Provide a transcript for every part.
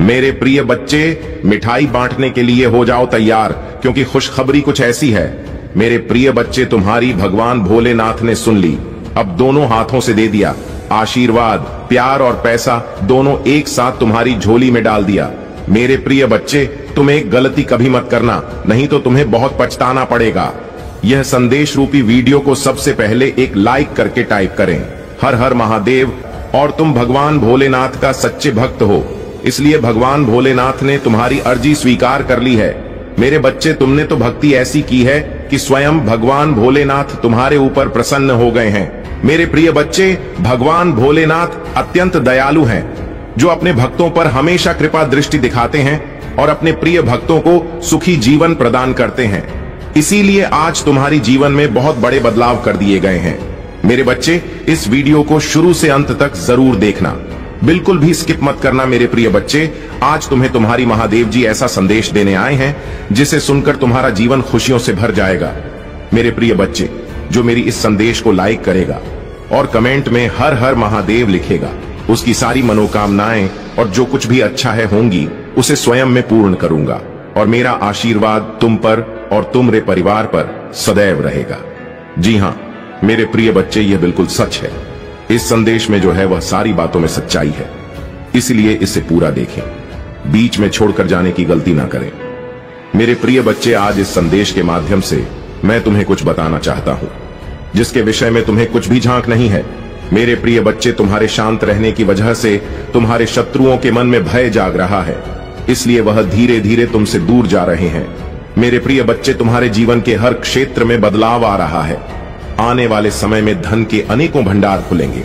मेरे प्रिय बच्चे, मिठाई बांटने के लिए हो जाओ तैयार, क्योंकि खुशखबरी कुछ ऐसी है। मेरे प्रिय बच्चे, तुम्हारी भगवान भोलेनाथ ने सुन ली। अब दोनों हाथों से दे दिया। आशीर्वाद, प्यार और पैसा दोनों एक साथ तुम्हारी झोली में डाल दिया। मेरे प्रिय बच्चे, तुम एक गलती कभी मत करना, नहीं तो तुम्हें बहुत पछताना पड़ेगा। यह संदेश रूपी वीडियो को सबसे पहले एक लाइक करके टाइप करें, हर हर महादेव। और तुम भगवान भोलेनाथ का सच्चे भक्त हो, इसलिए भगवान भोलेनाथ ने तुम्हारी अर्जी स्वीकार कर ली है। मेरे बच्चे, तुमने तो भक्ति ऐसी की है कि स्वयं भगवान भोलेनाथ तुम्हारे ऊपर प्रसन्न हो गए हैं। मेरे प्रिय बच्चे, भगवान भोलेनाथ अत्यंत दयालु हैं, जो अपने भक्तों पर हमेशा कृपा दृष्टि दिखाते हैं और अपने प्रिय भक्तों को सुखी जीवन प्रदान करते हैं। इसीलिए आज तुम्हारी जीवन में बहुत बड़े बदलाव कर दिए गए हैं। मेरे बच्चे, इस वीडियो को शुरू से अंत तक जरूर देखना, बिल्कुल भी स्किप मत करना। मेरे प्रिय बच्चे, आज तुम्हें तुम्हारी महादेव जी ऐसा संदेश देने आए हैं जिसे सुनकर तुम्हारा जीवन खुशियों से भर जाएगा। मेरे प्रिय बच्चे, जो मेरी इस संदेश को लाइक करेगा और कमेंट में हर हर महादेव लिखेगा, उसकी सारी मनोकामनाएं और जो कुछ भी अच्छा है होंगी उसे स्वयं मैं पूर्ण करूंगा, और मेरा आशीर्वाद तुम पर और तुम्हारे परिवार पर सदैव रहेगा। जी हाँ मेरे प्रिय बच्चे, यह बिल्कुल सच है। इस संदेश में जो है वह सारी बातों में सच्चाई है, इसलिए इसे पूरा देखें, बीच में छोड़कर जाने की गलती ना करें। मेरे प्रिय बच्चे, आज इस संदेश के माध्यम से मैं तुम्हें कुछ बताना चाहता हूं, जिसके विषय में तुम्हें कुछ भी झांक नहीं है। मेरे प्रिय बच्चे, तुम्हारे शांत रहने की वजह से तुम्हारे शत्रुओं के मन में भय जाग रहा है, इसलिए वह धीरे धीरे तुमसे दूर जा रहे हैं। मेरे प्रिय बच्चे, तुम्हारे जीवन के हर क्षेत्र में बदलाव आ रहा है। आने वाले समय में धन के अनेकों भंडार खुलेंगे।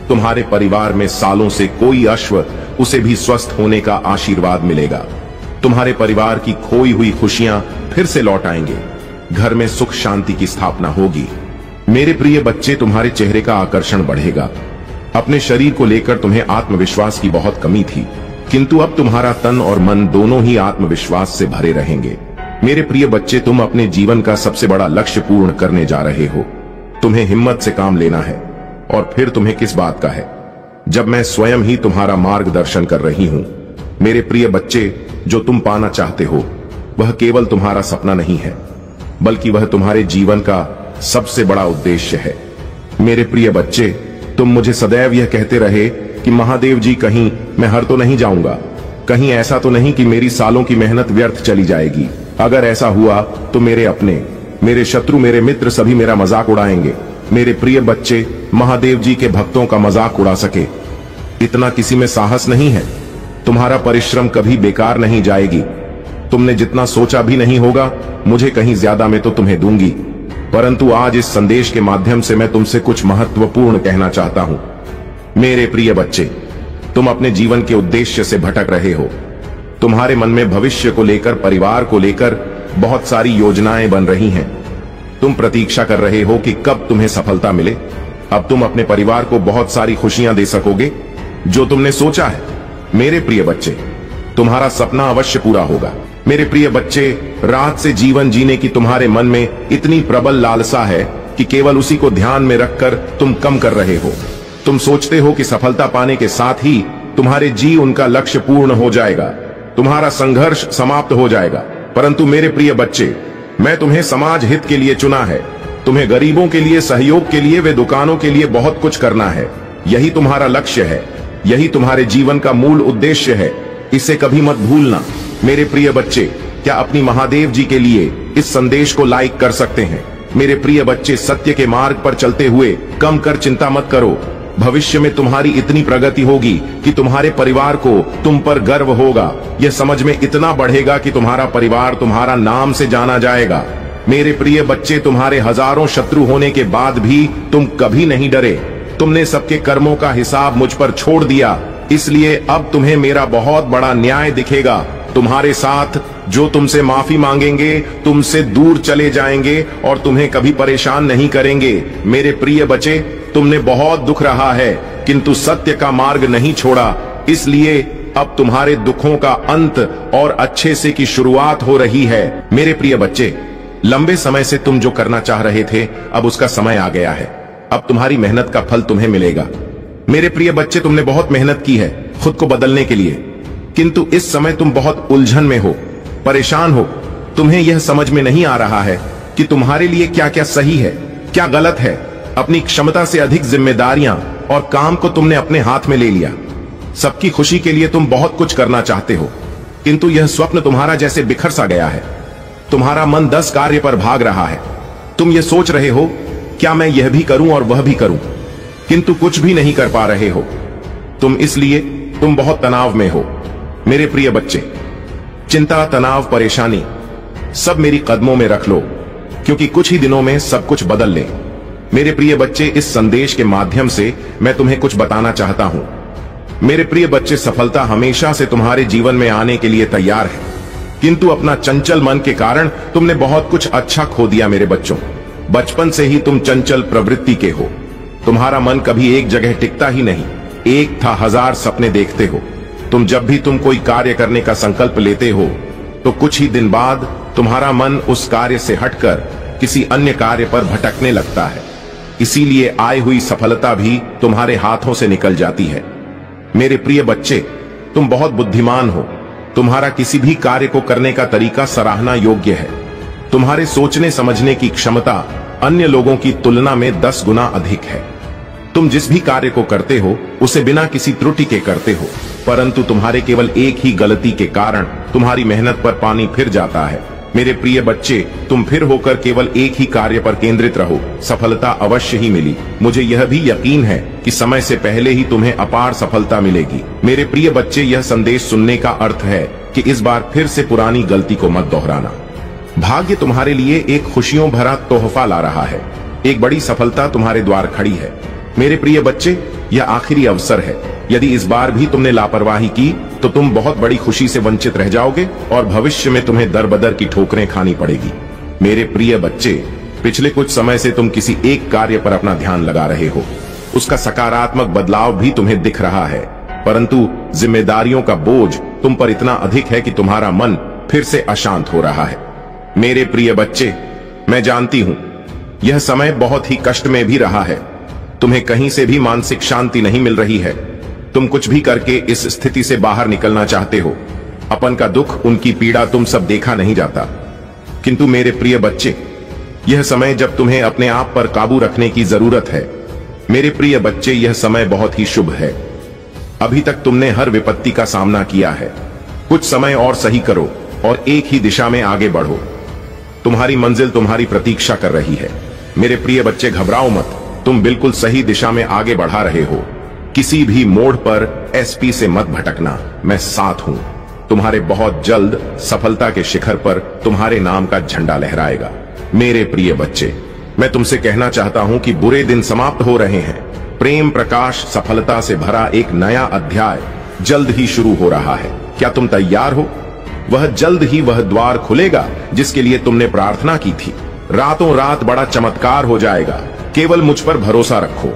तुम्हारे परिवार में सालों से कोई अश्व, उसे भी स्वस्थ होने का आशीर्वाद मिलेगा। तुम्हारे परिवार की खोई हुई खुशियां फिर से लौट आएंगे। घर में सुख शांति की स्थापना होगी। मेरे प्रिय बच्चे, तुम्हारे चेहरे का आकर्षण बढ़ेगा। अपने शरीर को लेकर तुम्हें आत्मविश्वास की बहुत कमी थी, किंतु अब तुम्हारा तन और मन दोनों ही आत्मविश्वास से भरे रहेंगे। मेरे प्रिय बच्चे, तुम अपने जीवन का सबसे बड़ा लक्ष्य पूर्ण करने जा रहे हो। तुम्हें हिम्मत से काम लेना है, और फिर तुम्हें किस बात का है, जब मैं स्वयं ही तुम्हारा मार्गदर्शन कर रही हूं। मेरे प्रिय बच्चे, जो तुम पाना चाहते हो वह केवल तुम्हारा सपना नहीं है, बल्कि वह तुम्हारे जीवन का सबसे बड़ा उद्देश्य है। मेरे प्रिय बच्चे, तुम मुझे सदैव यह कहते रहे कि महादेव जी, कहीं मैं हार तो नहीं जाऊंगा, कहीं ऐसा तो नहीं कि मेरी सालों की मेहनत व्यर्थ चली जाएगी। अगर ऐसा हुआ तो मेरे अपने, मेरे शत्रु, मेरे मित्र सभी मेरा मजाक उड़ाएंगे। मेरे प्रिय बच्चे, महादेव जी के भक्तों का मजाक उड़ा सके इतना किसी में साहस नहीं है। तुम्हारा परिश्रम कभी बेकार नहीं जाएगी। तुमने जितना सोचा भी नहीं होगा, मुझे कहीं ज्यादा में तो तुम्हें दूंगी। परंतु आज इस संदेश के माध्यम से मैं तुमसे कुछ महत्वपूर्ण कहना चाहता हूं। मेरे प्रिय बच्चे, तुम अपने जीवन के उद्देश्य से भटक रहे हो। तुम्हारे मन में भविष्य को लेकर, परिवार को लेकर बहुत सारी योजनाएं बन रही हैं। तुम प्रतीक्षा कर रहे हो कि कब तुम्हें सफलता मिले। अब तुम अपने परिवार को बहुत सारी खुशियां दे सकोगे जो तुमने सोचा है। मेरे प्रिय बच्चे, तुम्हारा सपना अवश्य पूरा होगा। मेरे प्रिय बच्चे, रात से जीवन जीने की तुम्हारे मन में इतनी प्रबल लालसा है कि केवल उसी को ध्यान में रखकर तुम कम कर रहे हो। तुम सोचते हो कि सफलता पाने के साथ ही तुम्हारे जी उनका लक्ष्य पूर्ण हो जाएगा, तुम्हारा संघर्ष समाप्त हो जाएगा। परंतु मेरे प्रिय बच्चे, मैं तुम्हें समाज हित के लिए चुना है। तुम्हें गरीबों के लिए, सहयोग के लिए, वे दुकानों के लिए बहुत कुछ करना है। यही तुम्हारा लक्ष्य है, यही तुम्हारे जीवन का मूल उद्देश्य है। इसे कभी मत भूलना। मेरे प्रिय बच्चे, क्या अपनी महादेव जी के लिए इस संदेश को लाइक कर सकते हैं? मेरे प्रिय बच्चे, सत्य के मार्ग पर चलते हुए कम कर चिंता मत करो। भविष्य में तुम्हारी इतनी प्रगति होगी कि तुम्हारे परिवार को तुम पर गर्व होगा। यह समझ में इतना बढ़ेगा कि तुम्हारा परिवार तुम्हारा नाम से जाना जाएगा। मेरे प्रिय बच्चे, तुम्हारे हजारों शत्रु होने के बाद भी तुम कभी नहीं डरे। तुमने सबके कर्मों का हिसाब मुझ पर छोड़ दिया, इसलिए अब तुम्हें मेरा बहुत बड़ा न्याय दिखेगा। तुम्हारे साथ जो तुमसे माफी मांगेंगे, तुमसे दूर चले जाएंगे और तुम्हें कभी परेशान नहीं करेंगे। मेरे प्रिय बच्चे, तुमने बहुत दुख रहा है, किंतु सत्य का मार्ग नहीं छोड़ा, इसलिए अब तुम्हारे दुखों का अंत और अच्छे से की शुरुआत हो रही है। मेरे प्रिय बच्चे, लंबे समय से तुम जो करना चाह रहे थे, अब उसका समय आ गया है। अब तुम्हारी मेहनत का फल तुम्हें मिलेगा। मेरे प्रिय बच्चे, तुमने बहुत मेहनत की है खुद को बदलने के लिए, किंतु इस समय तुम बहुत उलझन में हो, परेशान हो। तुम्हें यह समझ में नहीं आ रहा है कि तुम्हारे लिए क्या क्या सही है, क्या गलत है। अपनी क्षमता से अधिक जिम्मेदारियां और काम को तुमने अपने हाथ में ले लिया। सबकी खुशी के लिए तुम बहुत कुछ करना चाहते हो, किंतु यह स्वप्न तुम्हारा जैसे बिखर सा गया है। तुम्हारा मन 10 कार्य पर भाग रहा है। तुम ये सोच रहे हो, क्या मैं यह भी करूं और वह भी करूं, किंतु कुछ भी नहीं कर पा रहे हो। तुम बहुत तनाव में हो। मेरे प्रिय बच्चे, चिंता, तनाव, परेशानी सब मेरी कदमों में रख लो, क्योंकि कुछ ही दिनों में सब कुछ बदल ले। मेरे प्रिय बच्चे, इस संदेश के माध्यम से मैं तुम्हें कुछ बताना चाहता हूं। मेरे प्रिय बच्चे, सफलता हमेशा से तुम्हारे जीवन में आने के लिए तैयार है, किंतु अपना चंचल मन के कारण तुमने बहुत कुछ अच्छा खो दिया। मेरे बच्चों, बचपन से ही तुम चंचल प्रवृत्ति के हो। तुम्हारा मन कभी एक जगह टिकता ही नहीं। एक था 1000 सपने देखते हो। जब भी तुम कोई कार्य करने का संकल्प लेते हो, तो कुछ ही दिन बाद तुम्हारा मन उस कार्य से हटकर किसी अन्य कार्य पर भटकने लगता है। इसीलिए आई हुई सफलता भी तुम्हारे हाथों से निकल जाती है। मेरे प्रिय बच्चे, तुम बहुत बुद्धिमान हो। तुम्हारा किसी भी कार्य को करने का तरीका सराहना योग्य है। तुम्हारे सोचने समझने की क्षमता अन्य लोगों की तुलना में 10 गुना अधिक है। तुम जिस भी कार्य को करते हो उसे बिना किसी त्रुटि के करते हो, परंतु तुम्हारे केवल एक ही गलती के कारण तुम्हारी मेहनत पर पानी फिर जाता है। मेरे प्रिय बच्चे, तुम फिर होकर केवल एक ही कार्य पर केंद्रित रहो। सफलता अवश्य ही मिली। मुझे यह भी यकीन है कि समय से पहले ही तुम्हें अपार सफलता मिलेगी। मेरे प्रिय बच्चे, यह संदेश सुनने का अर्थ है कि इस बार फिर से पुरानी गलती को मत दोहराना। भाग्य तुम्हारे लिए एक खुशियों भरा तोहफा ला रहा है। एक बड़ी सफलता तुम्हारे द्वार खड़ी है। मेरे प्रिय बच्चे, यह आखिरी अवसर है। यदि इस बार भी तुमने लापरवाही की तो तुम बहुत बड़ी खुशी से वंचित रह जाओगे और भविष्य में तुम्हें दर बदर की ठोकरें खानी पड़ेगी। मेरे प्रिय बच्चे, पिछले कुछ समय से तुम किसी एक कार्य पर अपना ध्यान लगा रहे हो। उसका सकारात्मक बदलाव भी तुम्हें दिख रहा है, परंतु जिम्मेदारियों का बोझ तुम पर इतना अधिक है कि तुम्हारा मन फिर से अशांत हो रहा है। मेरे प्रिय बच्चे, मैं जानती हूं यह समय बहुत ही कष्ट में भी रहा है। तुम्हें कहीं से भी मानसिक शांति नहीं मिल रही है। तुम कुछ भी करके इस स्थिति से बाहर निकलना चाहते हो। अपन का दुख, उनकी पीड़ा तुम सब देखा नहीं जाता। किंतु मेरे प्रिय बच्चे, यह समय जब तुम्हें अपने आप पर काबू रखने की जरूरत है। मेरे प्रिय बच्चे, यह समय बहुत ही शुभ है। अभी तक तुमने हर विपत्ति का सामना किया है। कुछ समय और सही करो और एक ही दिशा में आगे बढ़ो। तुम्हारी मंजिल तुम्हारी प्रतीक्षा कर रही है। मेरे प्रिय बच्चे, घबराओ मत। तुम बिल्कुल सही दिशा में आगे बढ़ा रहे हो। किसी भी मोड़ पर एसपी से मत भटकना। मैं साथ हूं। तुम्हारे बहुत जल्द सफलता के शिखर पर तुम्हारे नाम का झंडा लहराएगा। मेरे प्रिय बच्चे, मैं तुमसे कहना चाहता हूं कि बुरे दिन समाप्त हो रहे हैं। प्रेम प्रकाश सफलता से भरा एक नया अध्याय जल्द ही शुरू हो रहा है। क्या तुम तैयार हो? जल्द ही वह द्वार खुलेगा जिसके लिए तुमने प्रार्थना की थी। रातों रात बड़ा चमत्कार हो जाएगा। केवल मुझ पर भरोसा रखो।